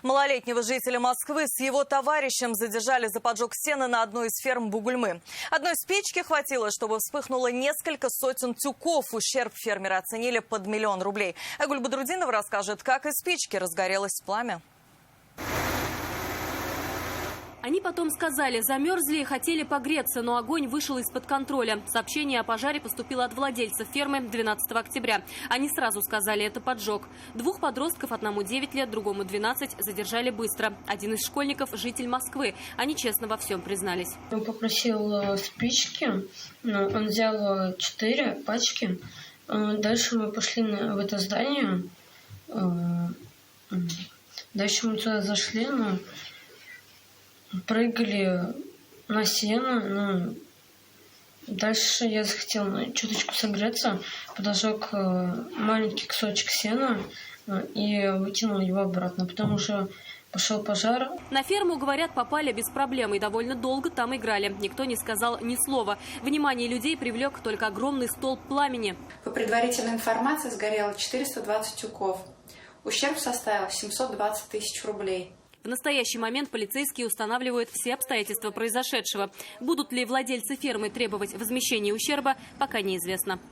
Малолетнего жителя Москвы с его товарищем задержали за поджог сена на одной из ферм Бугульмы. Одной спички хватило, чтобы вспыхнуло несколько сотен тюков. Ущерб фермера оценили под $1 000 000. Айгуль Бадрудинова расскажет, как из спички разгорелось пламя. Они потом сказали, замерзли и хотели погреться, но огонь вышел из-под контроля. Сообщение о пожаре поступило от владельцев фермы 12 октября. Они сразу сказали, это поджог. 2 подростков, одному 9 лет, другому 12, задержали быстро. Один из школьников – житель Москвы. Они честно во всем признались. Он попросил спички, он взял 4 пачки. Дальше мы пошли в это здание. Дальше мы туда зашли, прыгали на сено. Дальше я захотела чуточку согреться, подожег маленький кусочек сена и выкинул его обратно, потому что пошел пожар. На ферму, говорят, попали без проблем и довольно долго там играли. Никто не сказал ни слова. Внимание людей привлек только огромный столб пламени. По предварительной информации сгорело 420 тюков. Ущерб составил 720 000 рублей. В настоящий момент полицейские устанавливают все обстоятельства произошедшего. Будут ли владельцы фермы требовать возмещения ущерба, пока неизвестно.